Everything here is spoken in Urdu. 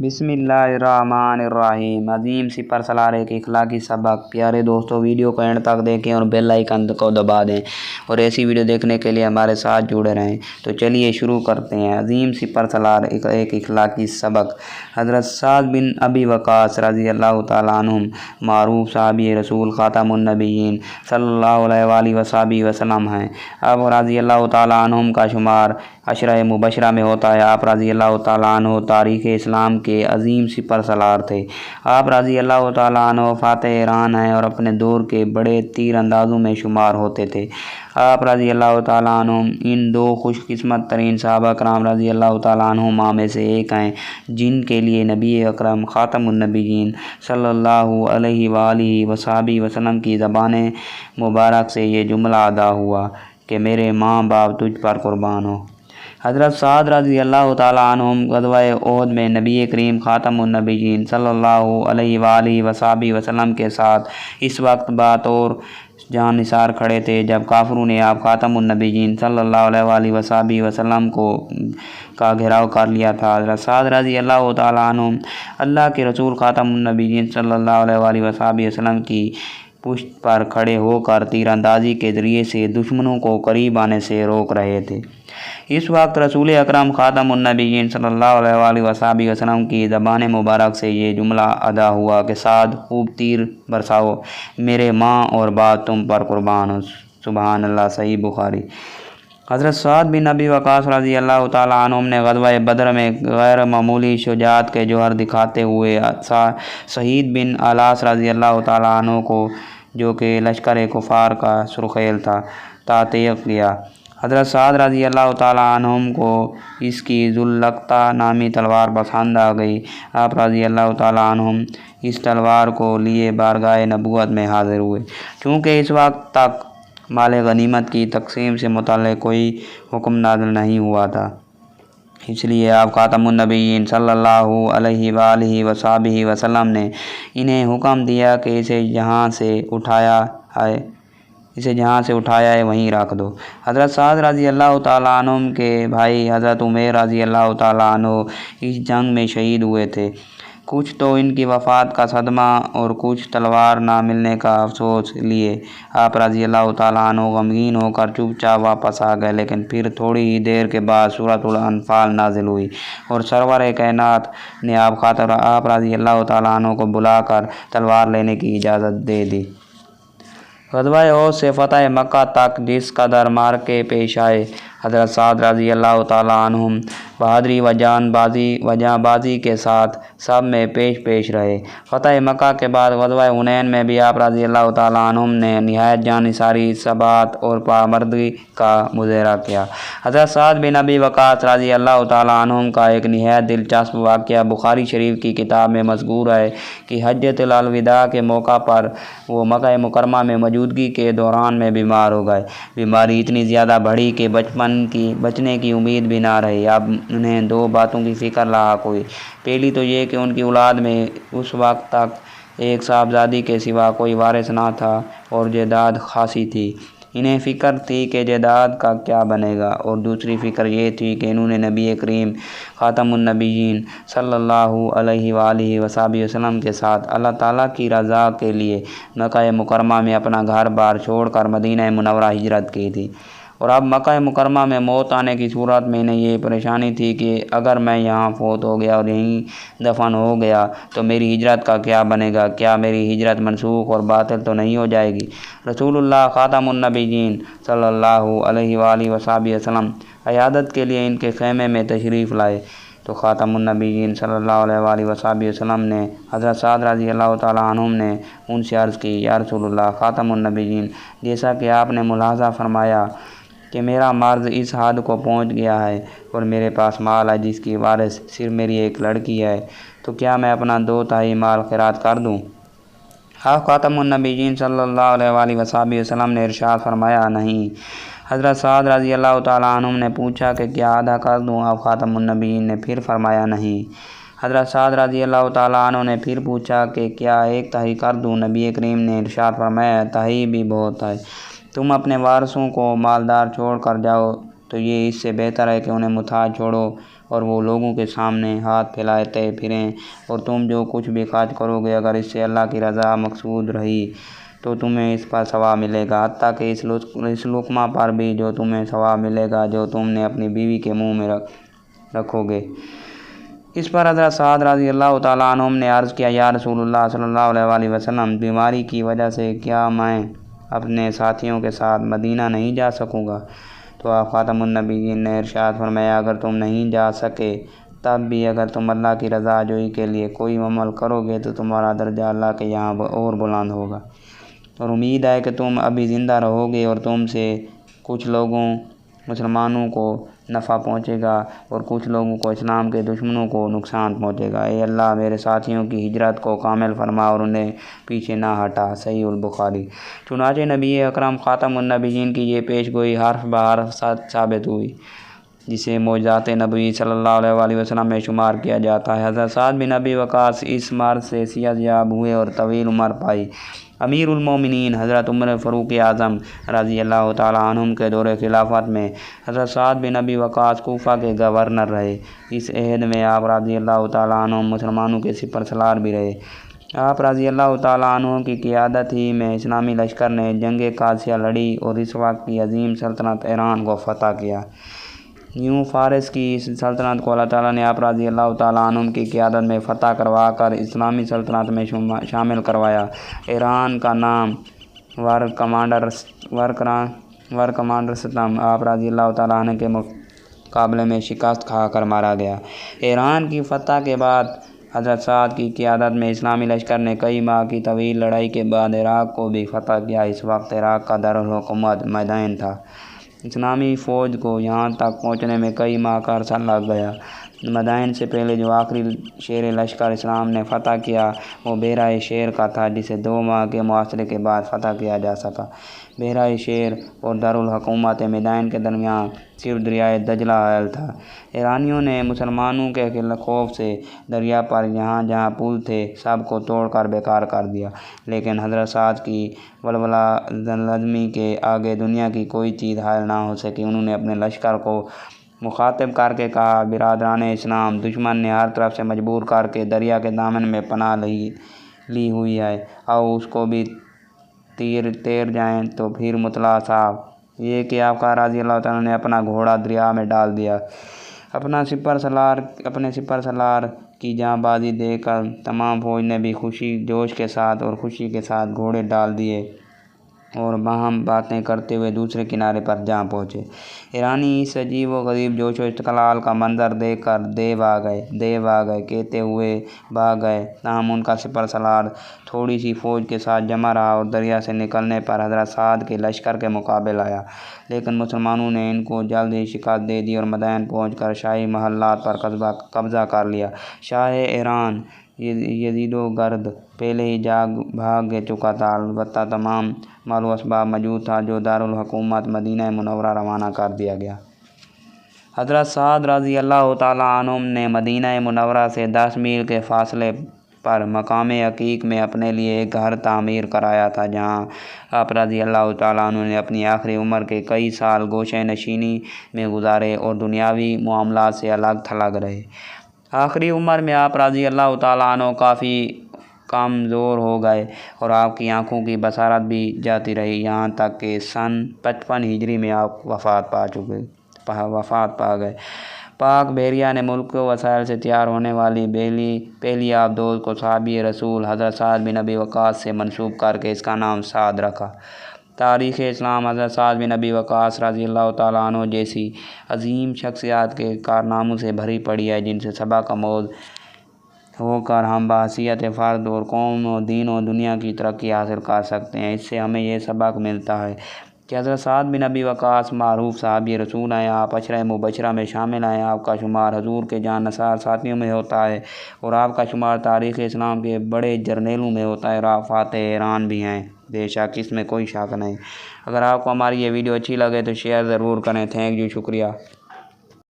بسم اللہ الرحمن الرحیم۔ عظیم سپر سالار ایک اخلاقی سبق۔ پیارے دوستو، ویڈیو کو اینڈ تک دیکھیں اور بیل آئیکن کو دبا دیں اور ایسی ویڈیو دیکھنے کے لیے ہمارے ساتھ جڑے رہیں۔ تو چلیے شروع کرتے ہیں۔ عظیم سپر سالار ایک اخلاقی سبق۔ حضرت سعد بن ابی وقاص رضی اللہ تعالیٰ عنہم معروف صحابی رسول خاتم النبیین صلی اللہ علیہ وآلہ وسلم ہیں۔ آپ رضی اللہ تعالیٰ عنہم کا شمار عشرہ مبشرہ میں ہوتا ہے۔ آپ رضی اللہ تعالیٰ عنہ تاریخ اسلام کے عظیم سپر سالار تھے۔ آپ رضی اللہ تعالیٰ عنہ فاتح ایران ہیں اور اپنے دور کے بڑے تیر اندازوں میں شمار ہوتے تھے۔ آپ رضی اللہ تعالیٰ عنہ ان دو خوش قسمت ترین صحابہ کرام رضی اللہ تعالیٰ عنہما میں سے ایک ہیں جن کے لیے نبی اکرم خاتم النبیین صلی اللہ علیہ وآلہ وسلم کی زبان مبارک سے یہ جملہ ادا ہوا کہ میرے ماں باپ تجھ پر قربان ہو۔ حضرت سعد رضی اللہ تعالیٰ عنہم غزوہ احد میں نبی کریم خاتم النبیین صلی اللہ علیہ وآلہ وسلم کے ساتھ اس وقت بطور جان نثار کھڑے تھے جب کافروں نے آپ خاتم النبیین صلی اللہ علیہ وآلہ وسلم کا گھیراؤ کر لیا تھا۔ حضرت سعد رضی اللہ تعالیٰ عنہ اللہ کے رسول خاتم النبیین صلی اللہ علیہ وآلہ وسلم کی پشت پر کھڑے ہو کر تیر اندازی کے ذریعے سے دشمنوں کو قریب آنے سے روک رہے تھے۔ اس وقت رسول اکرم خاتم النبیین صلی اللہ علیہ وآلہ وسلم کی زبان مبارک سے یہ جملہ ادا ہوا کہ سعد خوب تیر برساؤ، میرے ماں اور باپ تم پر قربان ہو۔ سبحان اللہ۔ صحیح بخاری۔ حضرت سعد بن ابی وقاص رضی اللہ تعالیٰ عنہ نے غزوہ بدر میں غیر معمولی شجاعت کے جوہر دکھاتے ہوئے شہید بن الاس رضی اللہ تعالیٰ عنہ کو، جو کہ لشکر کفار کا سرخیل تھا، تعطیق کیا۔ حضرت سعد رضی اللہ تعالیٰ عنہم کو اس کی ذواللقطہ نامی تلوار پسند آ گئی۔ آپ رضی اللہ تعالیٰ عنہم اس تلوار کو لیے بارگاہ نبوت میں حاضر ہوئے۔ چونکہ اس وقت تک مال غنیمت کی تقسیم سے متعلق کوئی حکم نازل نہیں ہوا تھا، اس لیے آپ خاتم النبیین صلی اللہ علیہ وآلہ وسلم نے انہیں حکم دیا کہ اسے جہاں سے اٹھایا ہے وہیں رکھ دو۔ حضرت سعد رضی اللہ تعالیٰ عنہ کے بھائی حضرت عمیر رضی اللہ تعالیٰ عنہ اس جنگ میں شہید ہوئے تھے۔ کچھ تو ان کی وفات کا صدمہ اور کچھ تلوار نہ ملنے کا افسوس لیے آپ رضی اللہ تعالیٰ عنہ غمگین ہو کر چپ چاپ واپس آ گئے۔ لیکن پھر تھوڑی ہی دیر کے بعد سورۃ الانفال نازل ہوئی اور سرور کائنات نے آپ رضی اللہ تعالیٰ عنہ کو بلا کر تلوار لینے کی اجازت دے دی۔ غزوہ احد سے فتح مکہ تک جس قدر معرکے پیش آئے، حضرت سعد رضی اللہ تعالیٰ عنہم بہادری و جاں بازی کے ساتھ سب میں پیش رہے۔ فتح مکہ کے بعد غزوہ حنین میں بھی آپ رضی اللہ تعالیٰ عنہم نے نہایت جاں نثاری، ثبات اور پامردگی کا مظاہرہ کیا۔ حضرت سعد بن ابی وقاص رضی اللہ تعالیٰ عنہم کا ایک نہایت دلچسپ واقعہ بخاری شریف کی کتاب میں مذکور ہے کہ حجۃ الوداع کے موقع پر وہ مکہ مکرمہ میں موجودگی کے دوران میں بیمار ہو گئے۔ بیماری اتنی زیادہ بڑھی کہ بچنے کی امید بھی نہ رہی۔ اب انہیں دو باتوں کی فکر لاحق ہوئی۔ پہلی تو یہ کہ ان کی اولاد میں اس وقت تک ایک صاحبزادی کے سوا کوئی وارث نہ تھا اور جائیداد خاصی تھی۔ انہیں فکر تھی کہ جائیداد کا کیا بنے گا، اور دوسری فکر یہ تھی کہ انہوں نے نبی کریم خاتم النبیین صلی اللہ علیہ وآلہ وسلم کے ساتھ اللہ تعالیٰ کی رضا کے لیے مکہ مکرمہ میں اپنا گھر بار چھوڑ کر مدینہ منورہ ہجرت کی تھی، اور اب مکہ مکرمہ میں موت آنے کی صورت میں انہیں یہ پریشانی تھی کہ اگر میں یہاں فوت ہو گیا اور یہیں دفن ہو گیا تو میری ہجرت کا کیا بنے گا؟ کیا میری ہجرت منسوخ اور باطل تو نہیں ہو جائے گی؟ رسول اللہ خاتم النبیین صلی اللہ علیہ وآلہ وسلم عیادت کے لیے ان کے خیمے میں تشریف لائے تو خاتم النبیین صلی اللہ علیہ وآلہ وسلم نے حضرت سعد رضی اللہ تعالیٰ عنہم نے ان سے عرض کی، یا رسول اللہ خاتم النبیین، جیسا کہ آپ نے ملاحظہ فرمایا کہ میرا مرض اس حد کو پہنچ گیا ہے اور میرے پاس مال ہے جس کی وارث صرف میری ایک لڑکی ہے، تو کیا میں اپنا 2/3 مال خیرات کر دوں؟ آپ خاتم النبیین صلی اللہ علیہ وآلہ وسلم نے ارشاد فرمایا، نہیں۔ حضرت سعد رضی اللہ تعالیٰ عنہ نے پوچھا کہ کیا آدھا کر دوں؟ آپ خاتم النبیین نے پھر فرمایا، نہیں۔ حضرت سعد رضی اللہ تعالیٰ عنہ نے پھر پوچھا کہ کیا 1/3 کر دوں؟ نبی کریم نے ارشاد فرمایا، 1/3 بھی بہت ہے، تم اپنے وارثوں کو مالدار چھوڑ کر جاؤ تو یہ اس سے بہتر ہے کہ انہیں محتاج چھوڑو اور وہ لوگوں کے سامنے ہاتھ پھیلاتے پھریں، اور تم جو کچھ بھی خرچ کرو گے اگر اس سے اللہ کی رضا مقصود رہی تو تمہیں اس پر ثواب ملے گا، حتیٰ کہ اس لقمہ پر بھی جو تمہیں ثواب ملے گا جو تم نے اپنی بیوی کے منہ میں رکھو گے۔ اس پر حضرت سعد رضی اللہ تعالیٰ عنہم نے عرض کیا، یا رسول اللہ صلی اللہ علیہ وسلم، بیماری کی وجہ سے کیا میں اپنے ساتھیوں کے ساتھ مدینہ نہیں جا سکوں گا؟ تو آپ خاتم النبیین نے ارشاد فرمایا، اگر تم نہیں جا سکے تب بھی اگر تم اللہ کی رضا جوئی کے لیے کوئی عمل کرو گے تو تمہارا درجہ اللہ کے یہاں اور بلند ہوگا، اور امید ہے کہ تم ابھی زندہ رہو گے اور تم سے کچھ لوگوں مسلمانوں کو نفع پہنچے گا اور کچھ لوگوں کو اسلام کے دشمنوں کو نقصان پہنچے گا۔ اے اللہ میرے ساتھیوں کی ہجرت کو کامل فرما اور انہیں پیچھے نہ ہٹا۔ صحیح البخاری۔ چنانچہ نبی اکرم خاتم النبیین کی یہ پیش گوئی حرف بحرف ثابت ہوئی، جسے معجزات نبوی صلی اللہ علیہ وسلم میں شمار کیا جاتا ہے۔ حضرت سعد بن ابی وقاص اس مرض سے صحت یاب ہوئے اور طویل عمر پائی۔ امیر المومنین حضرت عمر فاروق اعظم رضی اللہ تعالیٰ عنہم کے دور خلافت میں حضرت سعد بن ابی وقاص کوفہ کے گورنر رہے۔ اس عہد میں آپ رضی اللہ تعالیٰ عنہم مسلمانوں کے سپہ سالار بھی رہے۔ آپ رضی اللہ تعالیٰ عنہ کی قیادت ہی میں اسلامی لشکر نے جنگ قادسیہ لڑی اور اس وقت کی عظیم سلطنت ایران کو فتح کیا۔ یوں فارس کی اس سلطنت کو اللہ تعالیٰ نے آپ رضی اللہ تعالیٰ عنہ کی قیادت میں فتح کروا کر اسلامی سلطنت میں شامل کروایا۔ ایران کا نام ور کمانڈر ستم آپ رضی اللہ تعالیٰ عنہ کے مقابلے میں شکست کھا کر مارا گیا۔ ایران کی فتح کے بعد حضرت سعد کی قیادت میں اسلامی لشکر نے کئی ماہ کی طویل لڑائی کے بعد عراق کو بھی فتح کیا۔ اس وقت عراق کا دارالحکومت مدائن تھا۔ اسلامی فوج کو یہاں تک پہنچنے میں کئی ماہ کا عرصہ لگ گیا۔ مدائن سے پہلے جو آخری شہر لشکر اسلام نے فتح کیا وہ بحیرہ شیر کا تھا، جسے 2 ماہ کے محاصرے کے بعد فتح کیا جا سکا۔ بحیرہ شیر اور دارالحکومت مدائن کے درمیان صرف دریائے دجلہ حائل تھا۔ ایرانیوں نے مسلمانوں کے خوف سے دریا پر جہاں جہاں پل تھے سب کو توڑ کر بیکار کر دیا، لیکن حضرت سعد کی ولولہ لازمی کے آگے دنیا کی کوئی چیز حائل نہ ہو سکی۔ انہوں نے اپنے لشکر کو مخاطب کر کے کہا، برادران اسلام، دشمن نے ہر طرف سے مجبور کر کے دریا کے دامن میں پناہ لی ہوئی ہے، آؤ اس کو بھی تیر جائیں۔ تو پھر مطلع صاحب یہ کہ آپ کا رضی اللہ تعالیٰ نے اپنا گھوڑا دریا میں ڈال دیا۔ اپنے سپر سالار کی جاں بازی دیکھ کر تمام فوج نے بھی جوش کے ساتھ اور خوشی کے ساتھ گھوڑے ڈال دیے اور باہم باتیں کرتے ہوئے دوسرے کنارے پر جا پہنچے۔ ایرانی اس عجیب و غریب جوش و استقلال کا منظر دیکھ کر دیو آ گئے کہتے ہوئے بھاگ گئے، تاہم ان کا سپر سالار تھوڑی سی فوج کے ساتھ جمع رہا اور دریا سے نکلنے پر حضرت سعد کے لشکر کے مقابل آیا، لیکن مسلمانوں نے ان کو جلد ہی شکست دے دی اور مدائن پہنچ کر شاہی محلات پر قبضہ کر لیا۔ شاہ ایران یزیدگرد پہلے ہی بھاگ چکا تھا، البتہ تمام مال و اسباب موجود تھا، جو دارالحکومت مدینہ منورہ روانہ کر دیا گیا۔ حضرت سعد رضی اللہ تعالیٰ عنہم نے مدینہ منورہ سے 10 میل کے فاصلے پر مقام عقیق میں اپنے لیے ایک گھر تعمیر کرایا تھا، جہاں آپ رضی اللہ تعالیٰ عنہ نے اپنی آخری عمر کے کئی سال گوشہ نشینی میں گزارے اور دنیاوی معاملات سے الگ تھلگ رہے۔ آخری عمر میں آپ رضی اللہ تعالیٰ عنہ کافی کمزور ہو گئے اور آپ کی آنکھوں کی بصارت بھی جاتی رہی، یہاں تک کہ سن 55 ہجری میں آپ وفات پا گئے۔ پاک بحریہ نے ملک و وسائل سے تیار ہونے والی پہلی آبدوز کو صحابی رسول حضرت سعد بن ابی وقاص سے منسوب کر کے اس کا نام سعد رکھا۔ تاریخ اسلام حضرت سعد بن ابی وقاص رضی اللہ تعالیٰ عنہ جیسی عظیم شخصیات کے کارناموں سے بھری پڑی ہے، جن سے سبق آموز ہو کر ہم بحیثیت فرد اور قوم و دین و دنیا کی ترقی حاصل کر سکتے ہیں۔ اس سے ہمیں یہ سبق ملتا ہے کہ حضرت سعد بن ابی وقاص معروف صحابی رسول ہیں، آپ عشرہ مبشرہ میں شامل ہیں، آپ کا شمار حضور کے جاں نثار ساتھیوں میں ہوتا ہے اور آپ کا شمار تاریخ اسلام کے بڑے جرنیلوں میں ہوتا ہے اور آپ فاتح ایران بھی ہیں، بے شک اس میں کوئی شک نہیں۔ اگر آپ کو ہماری یہ ویڈیو اچھی لگے تو شیئر ضرور کریں۔ تھینک یو، شکریہ۔